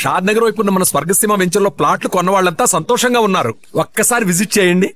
షాద్ నగర్ వైపు ఉన్న మన స్వర్గసీమ వెంచర్ లో ప్లాట్లు కొన్న వాళ్ళంతా సంతోషంగా ఉన్నారు. ఒక్కసారి విజిట్ చేయండి.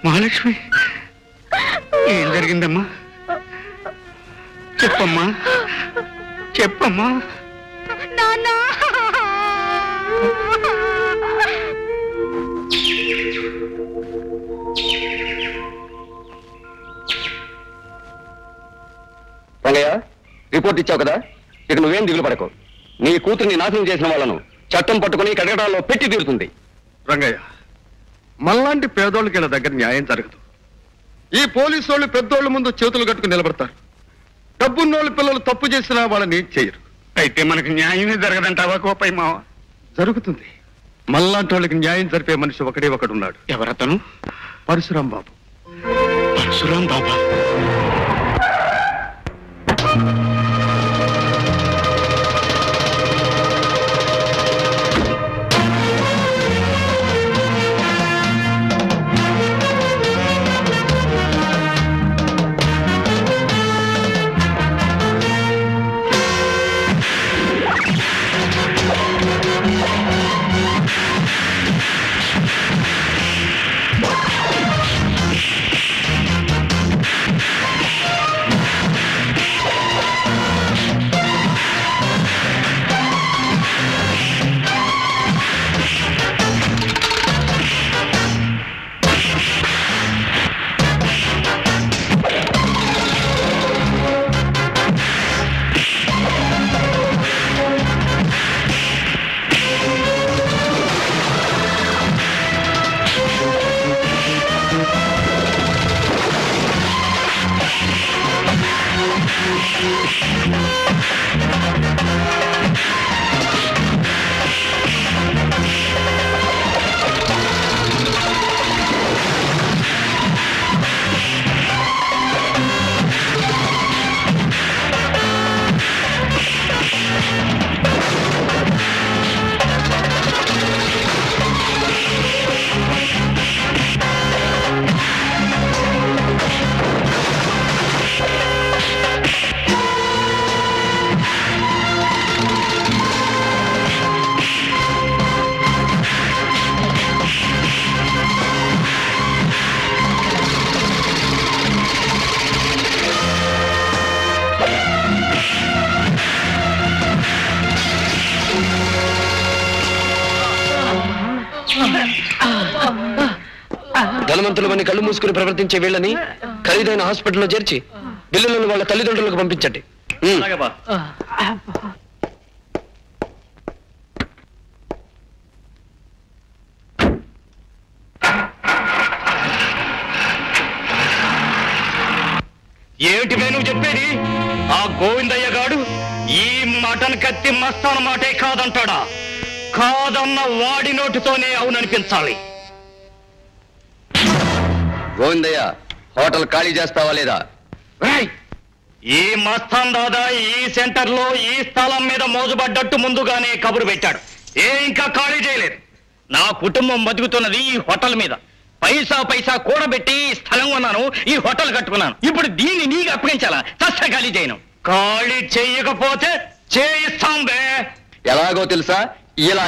మహాలక్ష్మి, ఏం జరిగిందమ్మా? చెప్పమ్మా, చెప్పమ్మా. రంగయ్య, రిపోర్ట్ ఇచ్చావు కదా, ఇక నువ్వేం దిగులు పడకు. నీ కూతుర్ని నాశనం చేసిన వాళ్ళను చట్టం పట్టుకుని కడగడాల్లో పెట్టి తీరుతుంది. రంగయ్య, మనలాంటి పేదోళ్ళకి ఇలా దగ్గర న్యాయం జరగదు. ఈ పోలీసు వాళ్ళు పెద్దోళ్ళ ముందు చేతులు కట్టుకుని నిలబడతారు. డబ్బున్నోళ్ళు పిల్లలు తప్పు చేసినా వాళ్ళని చేయరు. అయితే మనకి న్యాయమే జరగదంటావా కోపయ్య మావ? జరుగుతుంది. మనలాంటి వాళ్ళకి న్యాయం జరిపే మనిషి ఒకడే ఒకడున్నాడు. ఎవరతను? పరశురాం బాబు. పరశురాం బాబా? ధనవంతులమని కళ్ళు మూసుకుని ప్రవర్తించే వీళ్ళని ఖరీదైన హాస్పిటల్లో చేర్చి బిల్లులను వాళ్ళ తల్లిదండ్రులకు పంపించండి. ఏమిటి నువ్వు చెప్పేది? ఆ గోవిందయ్య గాడు ఈ మటన్ కత్తి మస్తాన మాటే కాదంటాడా? కాదన్న వాడి నోటితోనే అవుననిపించాలి. గోవిందయ్య, హోటల్ ఖాళీ చేస్తావా లేదా? ఈ మస్తాన్ దాదా ఈ సెంటర్ లో ఈ స్థలం మీద మోజుపడ్డట్టు ముందుగానే కబురు పెట్టాడు. ఇంకా ఖాళీ చేయలేదు. నా కుటుంబం బతుకుతున్నది ఈ హోటల్ మీద. పైసా పైసా కూడబెట్టి స్థలం కొన్నాను, ఈ హోటల్ కట్టుకున్నాను. ఇప్పుడు దీన్ని నీకు అప్పగించాలా? చస్త ఖాళీ చేయను. ఖాళీ చెయ్యకపోతే చేయిస్తాం బే. ఎలాగో తెలుసా? ఇలా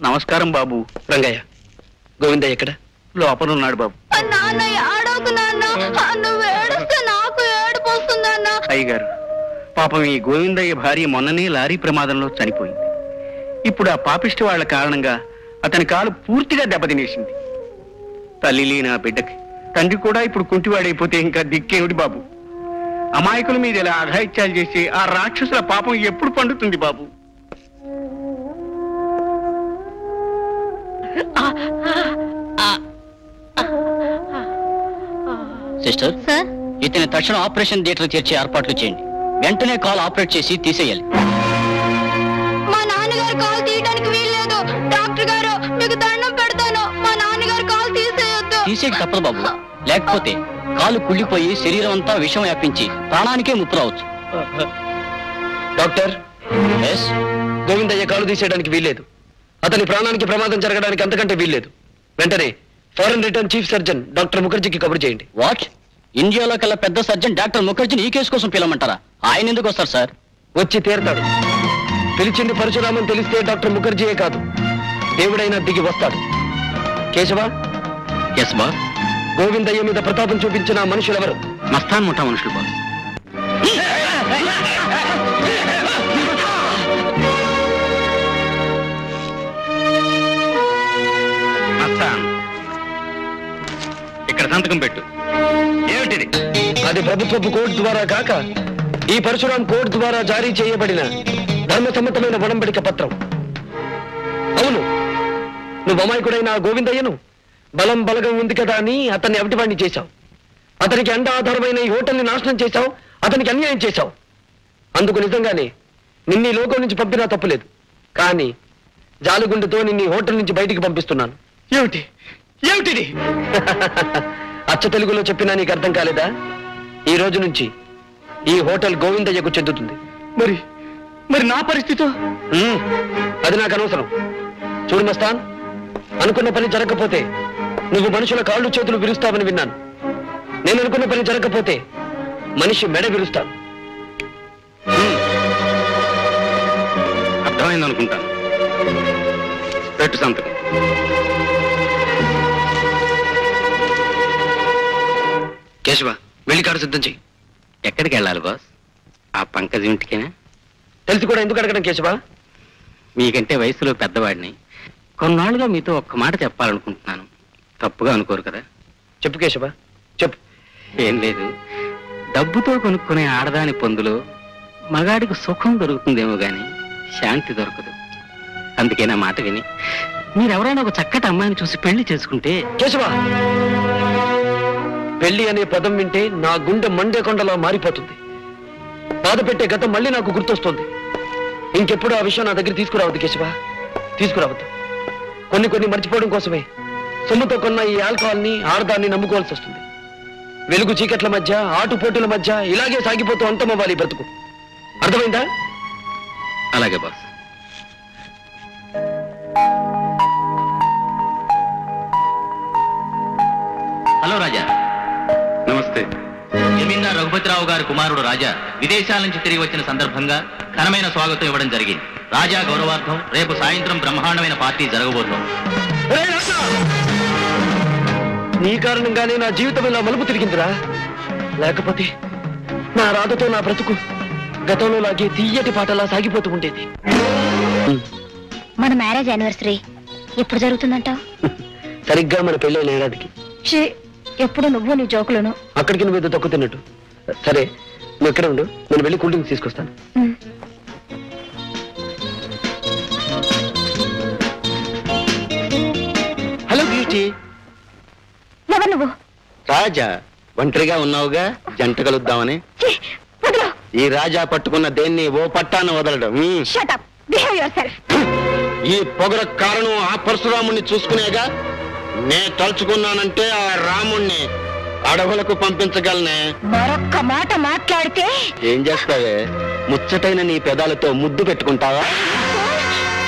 నమస్కారం బాబు. రంగయ్య, గోవిందయ్య ఎక్కడ? లోపల ఉన్నాడు బాబు. అయ్యగారు, పాపం ఈ గోవిందయ్య భార్య మొన్ననే లారీ ప్రమాదంలో చనిపోయింది. ఇప్పుడు ఆ పాపిష్టి వాళ్ల కారణంగా అతని కాలు పూర్తిగా దెబ్బతినేసింది. తల్లి లేని ఆ బిడ్డకి తండ్రి కూడా ఇప్పుడు కుంటివాడైపోతే ఇంకా దిక్కేమిటి బాబు? అమాయకుల మీద ఇలా అఘాయిత్యాలు చేసి ఆ రాక్షసుల పాపం ఎప్పుడు పండుతుంది బాబు? సిస్టర్, ఇతని తక్షణ ఆపరేషన్ థియేటర్ చేర్చే ఏర్పాట్లు చేయండి. వెంటనే కాల్ ఆపరేట్ చేసి తీసేయాలి. మా నాన్నగారు కాల్ తీయడానికి వీల్లేదు. డాక్టర్ గారు, మీకు దండం పెడతాను, మా నాన్నగారు కాల్ తీసేయొద్దు. తీసేకి తప్పదు బాబు. లేకపోతే కాలు కుళ్ళిపోయి శరీరం అంతా విషం వ్యాపించి ప్రాణానికే ముప్పు రావచ్చు. డాక్టర్, గోవిందయ్య కాలు తీసేయడానికి వీల్లేదు. అతని ప్రాణానికి ప్రమాదం జరగడానికి అంతకంటే వీల్లేదు. వెంటనే foreign return chief surgeon doctor ముఖర్జీకి కబురు చేయండి. వాట్? ఇండియాలో కల్లా పెద్ద సర్జన్ డాక్టర్ ముఖర్జీని ఈ కేసు కోసం పిలవమంటారా? ఆయన ఎందుకు వస్తారు సార్? వచ్చి తీరతాడు. పిలిచింది పరశురామని తెలిస్తే డాక్టర్ ముఖర్జీయే కాదు, దేవుడైనా దిగి వస్తాడు. Keshava, yes boss. గోవిందయ్య మీద ప్రతాపం చూపించిన మనుషులెవరు? మస్తాన్ ముఠా మనుషులు బాస్. ఇక్కడ సంతకం పెట్టు. ఏమిటిది? అది ప్రభుత్వపు కోర్టు ద్వారా కాక ఈ పరశురాం కోర్టు ద్వారా జారీ చేయబడిన ధర్మసమ్మతమైన ఒడంబడిక పత్రం. అవును, నువ్వు అమాయకుడైన ఆ గోవిందయ్యను బలం బలగం ఉంది కదా అని అతన్ని అవిటివాణ్ణి చేశావు. అతనికి అండ ఆధారమైన ఈ హోటల్ని నాశనం చేశావు. అతనికి అన్యాయం చేశావు. అందుకు నిజంగానే నిన్ను లోకం నుంచి పంపినా తప్పులేదు. కానీ జాలుగుండుతో నిన్ను హోటల్ నుంచి బయటికి పంపిస్తున్నాను. ఏమిటి ఏమిటిది? అచ్చ తెలుగులో చెప్పినా నీకు అర్థం కాలేదా? ఈ రోజు నుంచి ఈ హోటల్ గోవిందయ్యకు చెందుతుంది. మరి మరి నా పరిస్థితి? అది నాకు అనవసరం. చూడు మస్తాన్, అనుకున్న పని జరగకపోతే నువ్వు మనుషుల కాళ్ళు చేతులు విరుస్తావని విన్నాను. నేను అనుకున్న పని జరగకపోతే మనిషి మెడ విరుస్తాను. అర్థమైంది అనుకుంటాను. పెట్టు సంతకం. కేశవ, వెళ్ళి కారు సిద్ధం చెయ్యి. ఎక్కడికి వెళ్ళాలి బాస్? ఆ పంకజ్ ఇంటికేనా? తెలిసి కూడా ఎందుకు అడగడం కేశవ? మీకంటే వయసులో పెద్దవాడిని. కొన్నాళ్ళుగా మీతో ఒక్క మాట చెప్పాలనుకుంటున్నాను. తప్పుగా అనుకోరు కదా? చెప్పు కేశవ, చెప్పు. ఏం లేదు, డబ్బుతో కొనుక్కునే ఆడదాని పొందులో మగాడికి సుఖం దొరుకుతుందేమో గాని శాంతి దొరకదు. అందుకే నా మాట విని మీరెవరైనా ఒక చక్కటి అమ్మాయిని చూసి పెళ్లి చేసుకుంటే. కేశవ, పెళ్లి అనే పదం వింటే నా గుండె మండే కొండలా మారిపోతుంది. బాధ పెట్టే గతం మళ్ళీ నాకు గుర్తొస్తుంది. ఇంకెప్పుడు ఆ విషయం నా దగ్గర తీసుకురావద్దు కేశవ, తీసుకురావద్దు. కొన్ని మర్చిపోవడం కోసమే సొమ్ముతో కొన్న ఈ ఆల్కహాల్ని, ఆడదాన్ని నమ్ముకోవాల్సి వస్తుంది. వెలుగు చీకట్ల మధ్య, ఆటుపోటుల మధ్య ఇలాగే సాగిపోతూ అంతమవ్వాలి బ్రతుకు. అర్థమైందా? అలాగే బాస్. హలో రాజా. నమస్తే. జమీందార్ రఘుపతిరావు గారి కుమారుడు రాజా విదేశాల నుంచి తిరిగి వచ్చిన సందర్భంగా ఘనమైన స్వాగతం ఇవ్వడం జరిగింది. రాజా గౌరవార్థం రేపు సాయంత్రం బ్రహ్మాండమైన పార్టీ జరగబోతోంది. నీ కారణంగానే నా జీవితం ఇలా మలుపు తిరిగిందిరా. లేకపోతే నా రాధతో నా బ్రతుకు గతంలో లాగే తీయటి పాటలా సాగిపోతూ ఉండేది. మన మ్యారేజ్ యానివర్సరీ ఎప్పుడు జరుగుతుందంట? సరిగ్గా మన పెళ్ళైన ఏడాదికి. ఎప్పుడు నువ్వు నీ జోకులను అక్కడికి నువ్వు ఏదో తక్కువ తిన్నట్టు. సరే నువ్వు ఎక్కడ ఉండు, నేను వెళ్ళి కూల్ డ్రింక్స్ తీసుకొస్తాను. Hello beauty. ఎవరు నువ్వు? రాజా, ఒంటరిగా ఉన్నావుగా, జంట కలుద్దామని. ఈ రాజా పట్టుకున్న దేన్ని ఓ పట్టాన వదలడం. Shut up. Behave yourself. ఈ పొగర కారణం ఆ పరశురాముణ్ణి చూసుకునేగా. నే తలుచుకున్నానంటే ఆ రాముణ్ణి అడవులకు పంపించగలనే. మరొక్క మాట మాట్లాడితే ఏం చేస్తావే? ముచ్చటైన నీ పెదాలతో ముద్దు పెట్టుకుంటావా?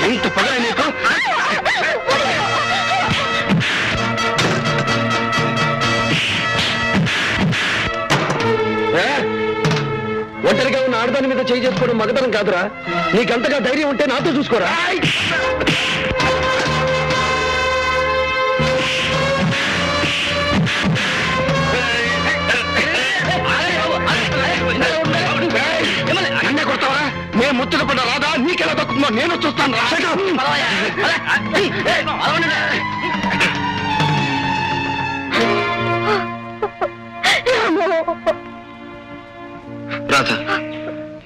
ఎంత పొగర నీకు? ఒంటరిగా ఉన్న ఆడదాని మీద చేయి చేసుకోవడం మగతనం కాదురా. నీకంతగా ధైర్యం ఉంటే నాతో చూసుకోరా. అన్నే కొడతావా? నేను ముచ్చట పడ్డ రాదా నీకెలా దక్కుందో నేను చూస్తాను. రాధా,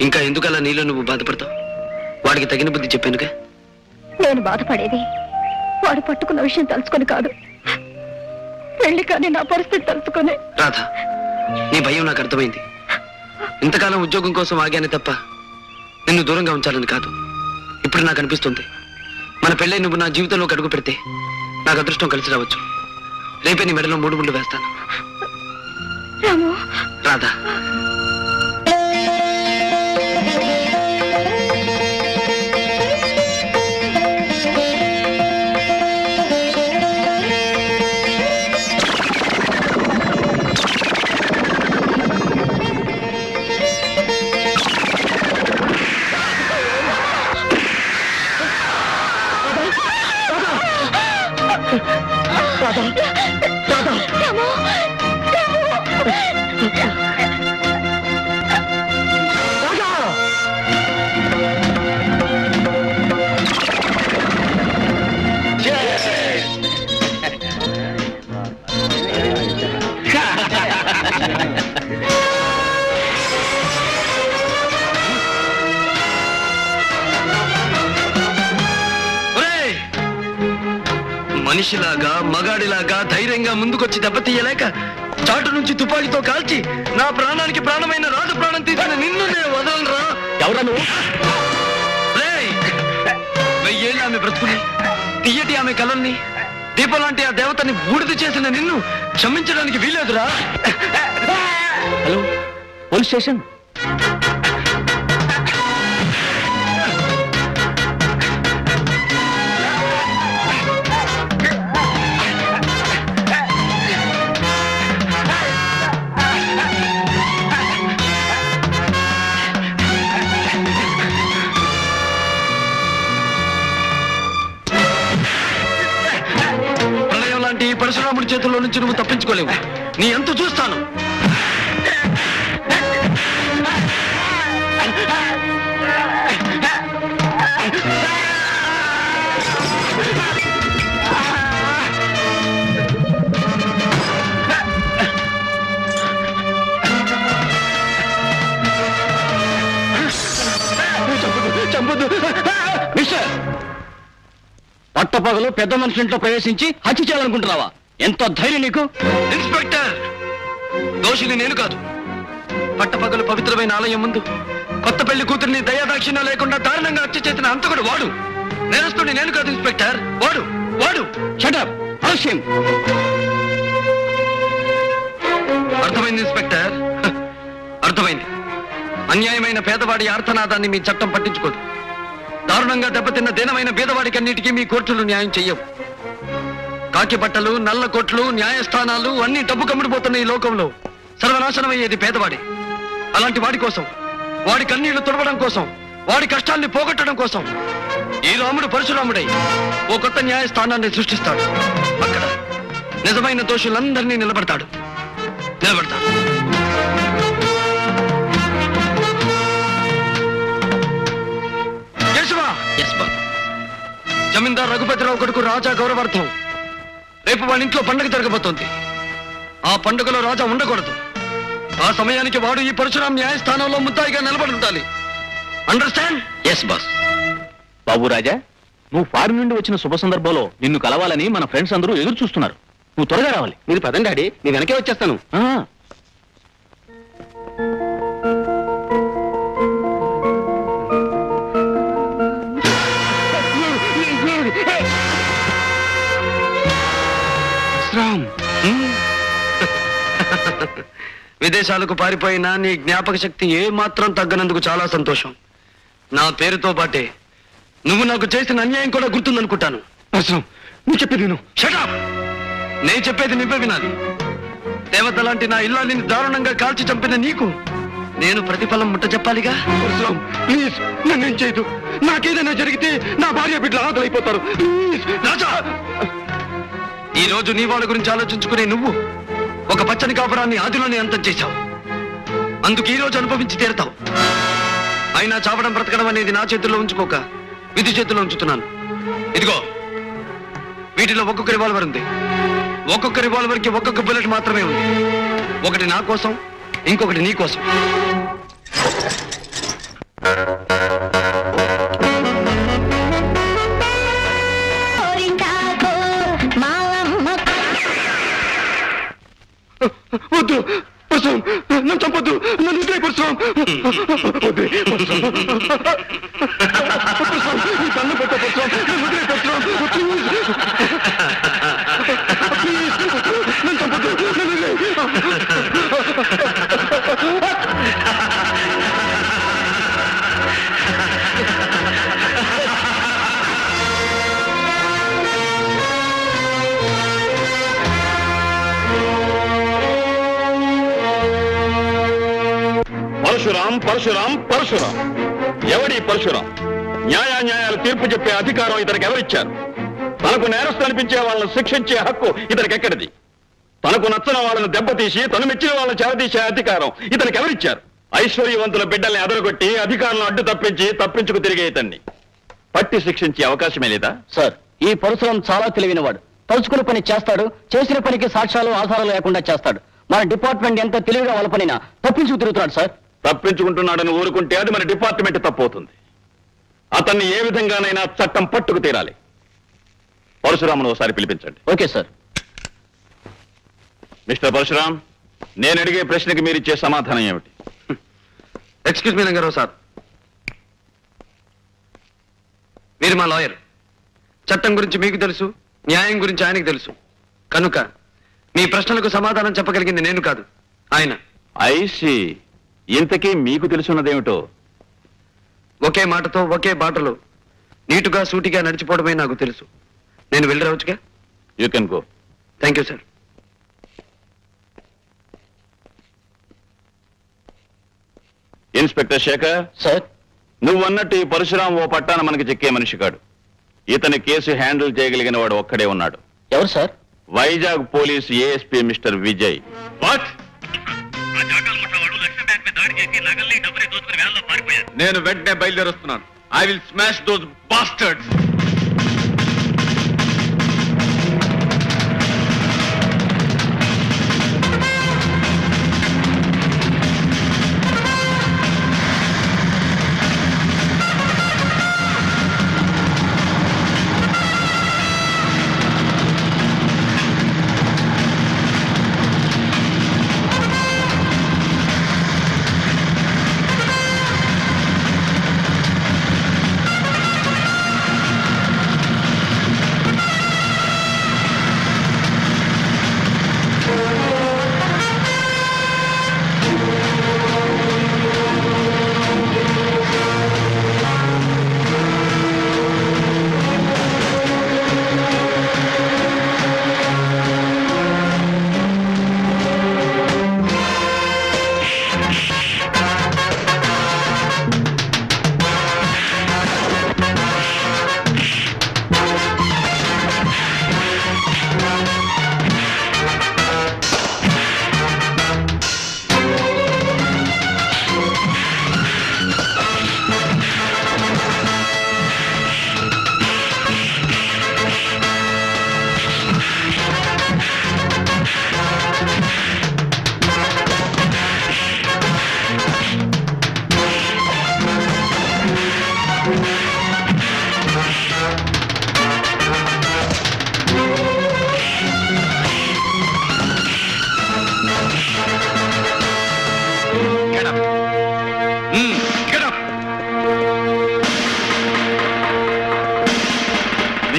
ఇంకా ఎందుకలా నీలో నువ్వు బాధపడతావు? వాడికి తగిన బుద్ధి చెప్పానుగా. నేను బాధపడేది వాడు పట్టుకున్న విషయం తలుచుకొని కాదు, పెళ్లి కానీ నా పరిస్థితి తలుచుకొని. రాధా, నీ భయం నాకు అర్థమైంది. ఇంతకాలం ఉద్యోగం కోసం ఆగానే తప్ప నిన్ను దూరంగా ఉంచాలని కాదు. ఇప్పుడు నాకు అనిపిస్తుంది, మన పెళ్ళై నువ్వు నా జీవితంలోకి అడుగు పెడితే నాకు అదృష్టం కలిసి రావచ్చు. రేపే నీ మెడలో 3 ముళ్ళు వేస్తాను. రాము. రాధా, మనిషిలాగా మగాడిలాగా ధైర్యంగా ముందుకొచ్చి దెబ్బతీయలేక చాటు నుంచి తుపాకీతో కాల్చి నా ప్రాణానికి ప్రాణమైన రాజు ప్రాణం తీసిన నిన్ను నేను వదలరా. ఎవరా నువ్వు? 1000 ఏళ్ళు ఆమె బ్రతుకుని, తీయటి ఆమె కలల్ని, దీపం లాంటి ఆ దేవతని బూడిద చేసిన నిన్ను క్షమించడానికి వీలేదురా. Hello, police station. పరశురాముడి చేతుల్లో నుంచి నువ్వు తప్పించుకోలేవు. నీ ఎంత చూస్తాను. మిస్టర్, పట్టపగలు పెద్ద మనిషి ఇంట్లో ప్రవేశించి హత్య చేయాలనుకుంటున్నావా? ఎంత ధైర్యం నీకు? ఇన్స్పెక్టర్, దోషిని నేను కాదు. పట్టపగలు పవిత్రమైన ఆలయం ముందు కొత్త పెళ్లి కూతురిని దయాదాక్షిణ్యం లేకుండా దారుణంగా హత్య చేసిన అంతకుడు వాడు. నేరస్తుని నేను కాదు ఇన్స్పెక్టర్, వాడు వాడు. Shut up. ఆలస్యం. అర్థమైంది ఇన్స్పెక్టర్, అర్థమైంది. అన్యాయమైన పేదవాడి ఆర్తనాదాన్ని మీ చట్టం పట్టించుకోదు. దారుణంగా దెబ్బతిన్న దీనమైన పేదవాడికి అన్నిటికీ మీ కోర్టులు న్యాయం చెయ్యవు. కాకి బట్టలు, నల్ల కోట్లు, న్యాయస్థానాలు అన్ని డబ్బు కమ్ముడిపోతున్న ఈ లోకంలో సర్వనాశనమయ్యేది పేదవాడి. అలాంటి వాడి కోసం, వాడి కన్నీళ్లు తుడవడం కోసం, వాడి కష్టాల్ని పోగొట్టడం కోసం ఈ రాముడు పరశురాముడై ఓ కొత్త న్యాయస్థానాన్ని సృష్టిస్తాడు. అక్కడ నిజమైన దోషులందరినీ నిలబడతాడు. కేశవా, జమీందార్ రఘుపతిరావు కొడుకు రాజా గౌరవార్థం రేపు వాళ్ళ ఇంట్లో పండుగ జరగబోతోంది. ఆ పండుగలో రాజా ఉండకూడదు. ఆ సమయానికి వాడు ఈ పరశురాం న్యాయస్థానంలో ముద్దాయిగా నిలబడి ఉండాలి. Understand? Yes boss. Babu Raja, నువ్వు ఫారిన్ నుండి వచ్చిన శుభ సందర్భంలో నిన్ను కలవాలని మన ఫ్రెండ్స్ అందరూ ఎదురు చూస్తున్నారు. నువ్వు త్వరగా రావాలి. మీరు పదండి డాడీ, నీ వెనకే వచ్చేస్తాను. విదేశాలకు పారిపోయినా నీ జ్ఞాపక శక్తి ఏ మాత్రం తగ్గనందుకు చాలా సంతోషం. నా పేరుతో పాటే నువ్వు నాకు చేసిన అన్యాయం కూడా గుర్తుందనుకుంటాను. నువ్వు చెప్పేది విను. Shut up! నేను చెప్పేది నువ్వే వినాలి. దేవత లాంటి నా ఇల్లాలిని దారుణంగా కాల్చి చంపిన నీకు నేను ప్రతిఫలం ముట్ట చెప్పాలిగా. ప్లీజ్ నన్నేం చేయదు. నాకేదైనా జరిగితే నా భార్య బిడ్డలు ఆకలైపోతారు. రాజా, ఈ రోజు నీ వాళ్ళ గురించి ఆలోచించుకునే నువ్వు ఒక పచ్చని కాపురాన్ని ఆదిలోనే అంతం చేశావు. అందుకు ఈ రోజు అనుభవించి తీరుతావు. అయినా చావడం బ్రతకడం అనేది నా చేతుల్లో ఉంచుకోక విధి చేతుల్లో ఉంచుతున్నాను. ఇదిగో, వీటిలో ఒక్కొక్క రివాల్వర్ ఉంది. ఒక్కొక్క రివాల్వర్ కి ఒక్కొక్క బుల్లెట్ మాత్రమే ఉంది. ఒకటి నా కోసం, ఇంకొకటి నీ కోసం. వద్దు పరశురాం, నన్ను చంపొద్దు. నన్ను వదిలే పరశురాం. నన్ను పెట్ట పరశురాం. నన్ను వదిలే పరశురాం. ప్లీజ్ నన్ను చంపొద్దు. నన్ను వదిలే. పరశురాం పరశురాం పరశురాం. ఎవడి పరశురాం? న్యాయాన్యాయాలు తీర్పు చెప్పే అధికారం ఇతనికి ఎవరిచ్చారు? తనకు నేరస్తు అనిపించే వాళ్ళను శిక్షించే హక్కు ఇతనికి ఎక్కడిది? తనకు నచ్చిన వాళ్ళను దెబ్బతీసి తను మెచ్చిన వాళ్ళని చేరదీసే అధికారం ఇతనికి ఎవరిచ్చారు? ఐశ్వర్యవంతుల బిడ్డల్ని అదరగొట్టి అధికారులను అడ్డు తప్పించుకు తిరిగే ఇతన్ని పట్టి శిక్షించే అవకాశమే లేదా? సార్, ఈ పరశురాం చాలా తెలివినవాడు. తలుచుకున్న పని చేస్తాడు. చేసిన పనికి సాక్ష్యాలు ఆధారాలు లేకుండా చేస్తాడు. మన డిపార్ట్మెంట్ ఎంత తెలివిగా వలపనినా తప్పించుకు తిరుగుతున్నాడు సార్. తప్పించుకుంటున్నాడని ఊరుకుంటే అది మన డిపార్ట్మెంట్ తప్పవుతుంది. అతన్ని ఏ విధంగానైనా చట్టం పట్టుకు తీరాలి. పరశురామును ఒకసారి పిలిపించండి. Okay sir. మిస్టర్ పరశురాం, నేను అడిగే ప్రశ్నకి మీరిచ్చే సమాధానం ఏమిటి? ఎక్స్క్యూజ్ మీ రంగారావు సార్, మీరు మా లాయర్. చట్టం గురించి మీకు తెలుసు, న్యాయం గురించి ఆయనకు తెలుసు. కనుక మీ ప్రశ్నలకు సమాధానం చెప్పగలిగింది నేను కాదు, ఆయన. ఐసి, ఇంతకీ మీకు తెలుసున్నదేమిటో? ఒకే మాటతో ఒకే బాటలో నీటుగా సూటిగా నడిచిపోవడమే నాకు తెలుసు. నేను వెళ్ళి రావచ్చుగా? You can go. Thank you sir. Inspector Shekhar sir, నువ్వన్నట్టు ఈ పరశురాం ఓ పట్టాన మనకి చెక్కే మనిషి కాడు. ఇతని కేసు హ్యాండిల్ చేయగలిగిన వాడు ఒక్కడే ఉన్నాడు. ఎవరు sir? Vizag police ASP mister Vijay. నేను వెంటనే బయలుదేరుస్తున్నాను. I will smash those bastards.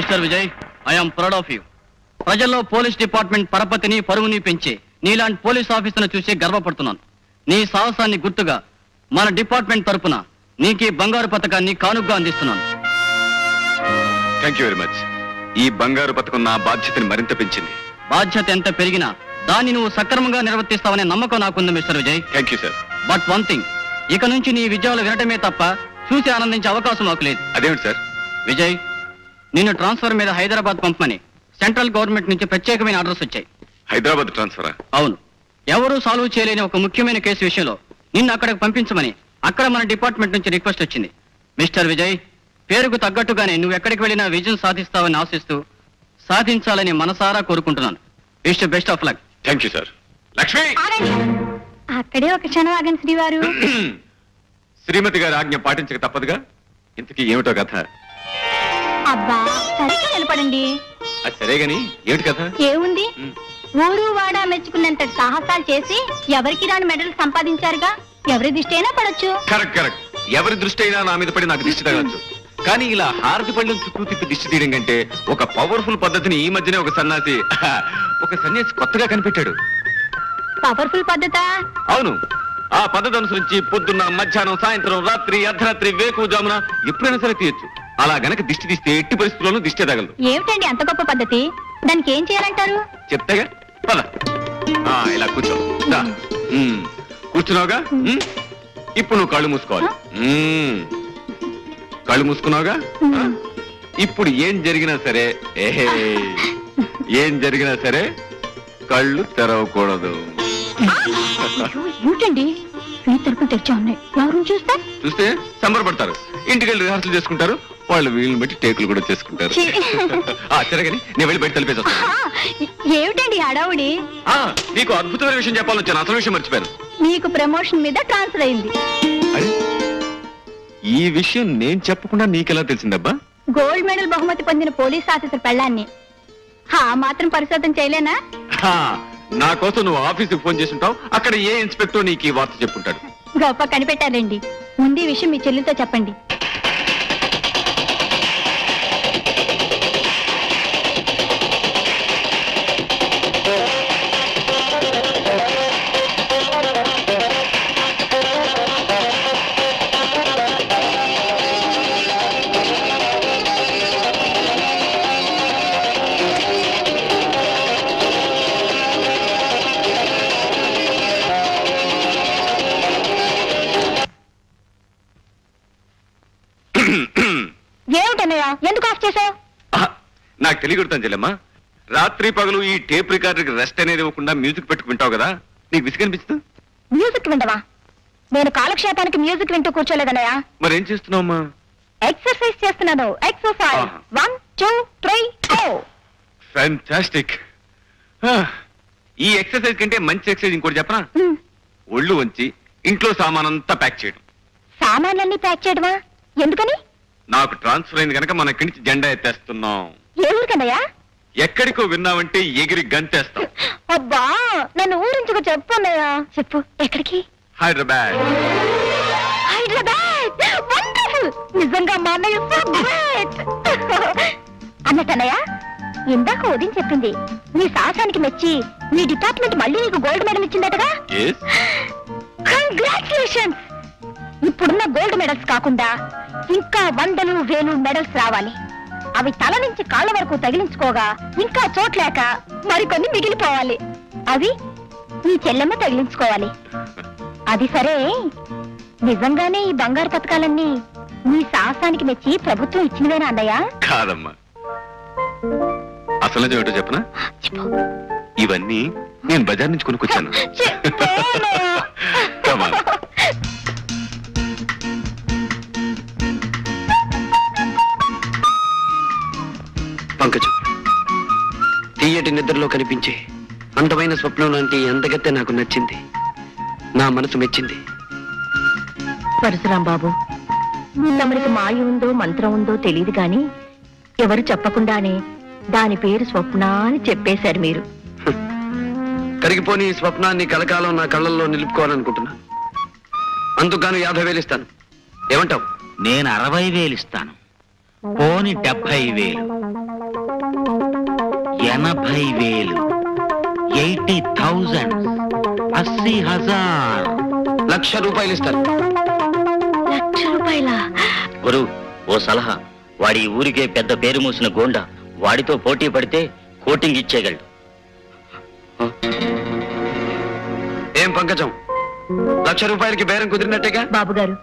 Mister Vijay, I'm proud of you. ప్రజల్లో పోలీస్ డిపార్ట్మెంట్ పరపతిని పరువుని పెంచి నీలాంటి పోలీస్ ఆఫీసర్ను చూసి గర్వపడుతున్నాను. నీ సాహసాన్ని గుర్తుగా మన డిపార్ట్మెంట్ తరపున నీకు ఈ బంగారు పథకాన్ని కానుగ్గా అందిస్తున్నాను. Thank you very much. ఈ బంగారు పథకం నా బాధ్యతని మరింత పెంచింది. బాధ్యత ఎంత పెరిగినా దాన్ని నువ్వు సక్రమంగా నిర్వర్తిస్తావనే నమ్మకం నాకుంది mister Vijay. Thank you sir. But one thing, ఇక నుంచి నీ విజయాలు వినటమే తప్ప చూసి ఆనందించే అవకాశం మాకు లేదు. అదేమిటి సార్? విజయ్, నిన్ను ట్రాన్స్ఫర్ మీద హైదరాబాద్ పంపమని సెంట్రల్ గవర్నమెంట్ నుంచి ప్రత్యేకమైన ఆర్డర్స్ వచ్చాయి. హైదరాబాద్ ట్రాన్స్ఫరా? అవును. ఎవరూ సాల్వ్ చేయలేని ఒక ముఖ్యమైన కేసు విషయంలో నిన్ను అక్కడికి పంపించమని అక్కడ మన డిపార్ట్మెంట్ నుంచి రిక్వెస్ట్ వచ్చింది. మిస్టర్ విజయ్, పేరుకు తగ్గట్టుగానే నువ్వు ఎక్కడికి వెళ్ళినా విజయం సాధిస్తావని ఆశిస్తూ సాధించాలని మనసారా కోరుకుంటున్నాను. Wish best of luck. Thank you sir. Lakshmi, అక్కడే ఒక క్షణం ఆగండి శ్రీవారు. శ్రీమతి గారి ఆజ్ఞ పాటించక తప్పదుగా. ఇంతకీ ఏమిటో కథ? అబ్బా సరిగ్గా నిలబడండి. అది సరే గాని ఏమిటి కథ? ఏముంది, ఊరు వాడ మెచ్చుకున్నంత సాహసాలు చేసి ఎవరికి రాని మెడల్ సంపాదించారుగా. ఎవరి దృష్టి అయినా పడొచ్చు. Correct correct. ఎవరి దృష్టి అయినా నా మీద పడి నాకు దిష్టి తగలచ్చు. కానీ ఇలా హారతి పళ్ళం చుట్టూ తిప్పి దిష్టి తీయడం కంటే ఒక పవర్ఫుల్ పద్ధతిని ఈ మధ్యనే ఒక సన్యాసి కొత్తగా కనిపెట్టాడు. పవర్ఫుల్ పద్ధత? అవును. ఆ పద్ధతి అనుసరించి పొద్దున్న, మధ్యాహ్నం, సాయంత్రం, రాత్రి, అర్ధరాత్రి, వేకువజామున ఎప్పుడైనా సరే తీయచ్చు. అలా గనక దిష్టి తీస్తే ఎట్టి పరిస్థితుల్లోనూ దిష్టి తగలదు. ఏమిటండి అంత గొప్ప పద్ధతి? దానికి ఏం చేయాలంటారు? చెప్తాగా, పద. ఇలా కూర్చో. కూర్చున్నావుగా, ఇప్పుడు నువ్వు కళ్ళు మూసుకోవాలి. కళ్ళు మూసుకున్నావుగా. ఇప్పుడు ఏం జరిగినా సరే కళ్ళు తెరవకూడదు. ఏమిటండి ఈ తలుపులు తెరిచా ఉన్నాయి, ఎవరు చూస్తే సంబరపడతారు. ఇంటికి వెళ్ళి రిహార్సల్ చేసుకుంటారు. వాళ్ళు వీళ్ళని బట్టి టేకులు కూడా చేసుకుంటారు. సరేగాని నేను వెళ్ళి బయట తలిపేసి వస్తాను. ఏమిటండి హడావుడి? నీకు అద్భుతమైన విషయం చెప్పాలని వచ్చాను. అసలు విషయం మర్చిపోయాను. మీకు ప్రమోషన్ మీద ట్రాన్స్ఫర్ అయింది. ఈ విషయం నేను చెప్పకుండా నీకెలా తెలిసిందబ్బా? గోల్డ్ మెడల్ బహుమతి పొందిన పోలీస్ ఆఫీసర్ పెళ్ళాన్ని మాత్రం పరిశోధన చేయలేనా? నా కోసం నువ్వు ఆఫీసుకి ఫోన్ చేసి ఉంటావు. అక్కడ ఏ ఇన్స్పెక్టర్ నీకు ఈ వార్త చెప్పుంటాడు. గొప్ప కనిపెట్టారండి. ముందు ఈ విషయం మీ చెల్లితో చెప్పండి. ఏమిటన్నయ్యా, ఎందుకు ఆఫ్ చేసావు? నాకు తెలియకూడతాను చెల్లెమ్మా. రాత్రి పగలు ఈ టేప్ రికార్డర్కి రెస్ట్ అనేది ఇవ్వకుండా మ్యూజిక్ పెట్టుకుంటావు కదా, నీకు విసిగనిపిస్తుంది? మ్యూజిక్ వింటవా? నేను కాలక్షేపానికి మ్యూజిక్ వింటూ కూర్చోలేదన్నయ్యా. మరేం చేస్తున్నావమ్మా? ఎక్సర్సైజ్ చేస్తున్నాను. Exercise 1 2 3 go. ఫ్యాంటాస్టిక్. ఈ ఎక్సర్సైజ్ కంటే మంచి ఎక్సర్సైజ్ ఇంకోటి చెప్పనా? ఒళ్ళు వంచి ఇంట్లో సామానంతా ప్యాక్ చేయడం. సామాన్లన్నీ ప్యాక్ చేయడమా? ఎందుకని? నాకు ట్రాన్స్ఫర్ అయింది కనుక మన ఇక్కడి నుంచి జెండా ఎత్తేస్తున్నాం. ఏ ఊరికన్నయ్యా? ఎక్కడికో విన్నావంటే ఎగిరి గంతేస్తాం. అబ్బా, నన్ను ఊరించుకు చెప్పు అన్నయ్యా. చెప్పు, ఎక్కడికి? హైదరాబాద్. హైదరాబాద్ వండర్ఫుల్. నిజంగా మా అన్నయ్య సో గ్రేట్. అన్నట్టన్నయ్య, ఇందాక ఉదయం చెప్పింది నీ సాహసానికి మెచ్చి నీ డిపార్ట్మెంట్ మళ్ళీ నీకు గోల్డ్ మెడల్ ఇచ్చిందటగా? కంగ్రాచులేషన్స్. ఇప్పుడున్న గోల్డ్ మెడల్స్ కాకుండా ఇంకా 100 1000 మెడల్స్ రావాలి. అవి తల నుంచి కాళ్ళ వరకు తగిలించుకోగా ఇంకా చోట్లేక మరికొన్ని మిగిలిపోవాలి. అవి నీ చెల్లెమ్మ తగిలించుకోవాలి. అది సరే, నిజంగానే ఈ బంగారు పథకాలన్నీ నీ సాహసానికి మెచ్చి ప్రభుత్వం ఇచ్చినవేనా అన్నయ్య? కాదమ్మా, అసలు ఏమిటో చెప్పనా? ఇవన్నీ నేను బజార్ నుంచి కొనుక్కొచ్చాను. పంకజం, తీయటి నిద్రలో కనిపించే అందమైన స్వప్నం లాంటి అందగత్తె నాకు నచ్చింది. నా మనసు మెచ్చింది. పరశురాం బాబు, తమరికి మాయ ఉందో మంత్రం ఉందో తెలియదు గాని ఎవరు చెప్పకుండానే దాని పేరు స్వప్న అని చెప్పేశారు మీరు. కరిగిపోని స్వప్నాన్ని కలకాలం నా కళ్ళల్లో నిలుపుకోవాలనుకుంటున్నా. అందుకు 50,000 ఇస్తాను. ఏమంటావు? నేను 60,000 ఇస్తాను. పోని 70,000. 80,000 80,000 80,000 ₹1,00,000 ఇస్తారు. ₹1,00,000 గురు ఓ సలహా, వాడి ఊరికే పెద్ద పేరు మూసిన గోండా, వాడితో పోటీ పడితే కోటింగ్ ఇచ్చేయగలడు. ఏం పంకజం, ₹1,00,000 బేరం కుదిరినట్టేగా? బాబు గారు,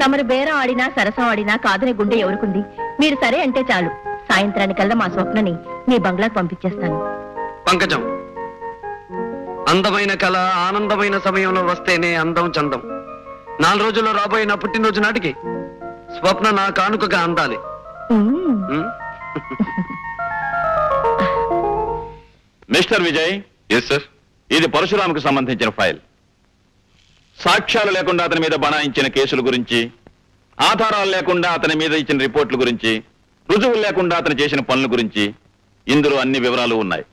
తమరు బేరం ఆడినా సరసం ఆడినా కాదని గుండె ఎవరుకుంది? మీరు సరే అంటే చాలు, సాయంత్రానికల్లా మా స్వప్నని మీ బంగ్లాకు పంపించేస్తాను. పంకజం, అందమైన కళ ఆనందమైన సమయంలో వస్తేనే అందం చందం. 4 రోజుల్లో రాబోయే నా పుట్టినరోజు నాటికి స్వప్న నా కానుకగా అందాలి. మిస్టర్ విజయ్. Yes sir. ఇది పరశురాముకు సంబంధించిన ఫైల్. సాక్ష్యాలు లేకుండా అతని మీద బనాయించిన కేసుల గురించి, ఆధారాలు లేకుండా అతని మీద ఇచ్చిన రిపోర్టుల గురించి, రుజువులు లేకుండా అతను చేసిన పనుల గురించి ఇందులో అన్ని వివరాలు ఉన్నాయి.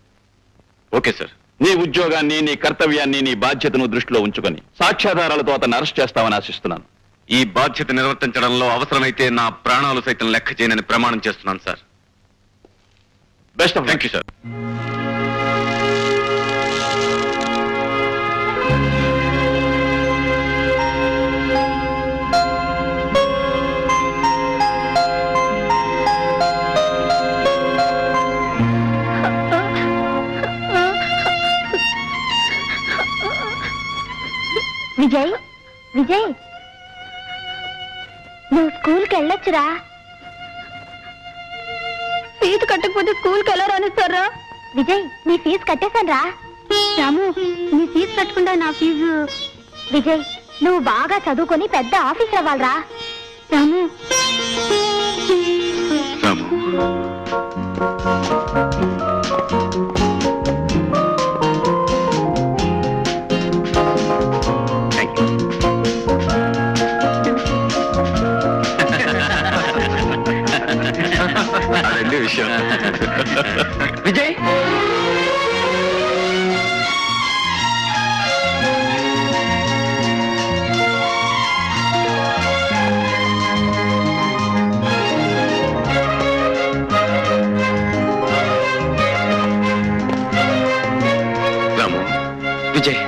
Okay sir. నీ ఉద్యోగాన్ని, నీ కర్తవ్యాన్ని, నీ బాధ్యతను దృష్టిలో ఉంచుకొని సాక్ష్యాధారాలతో అతన్ని అరెస్ట్ చేస్తామని ఆశిస్తున్నాను. ఈ బాధ్యత నిర్వర్తించడంలో అవసరమైతే నా ప్రాణాలు సైతం లెక్క చేయనని ప్రమాణం చేస్తున్నాను sir. Best of thank you sir. Vijay, Vijay, నువ్వు స్కూల్కి వెళ్ళొచ్చురా. ఫీజు కట్టకపోతే స్కూల్కి ఎలా రానిస్తారా? విజయ్, నీ ఫీజు కట్టేశాను రా. రాము, నీ ఫీజు కట్టకుండా నా ఫీజు. విజయ్, నువ్వు బాగా చదువుకొని పెద్ద ఆఫీసర్ అవ్వాలరా. రాము, అదండి విషయం. విజయ్, రాము, విజయ్,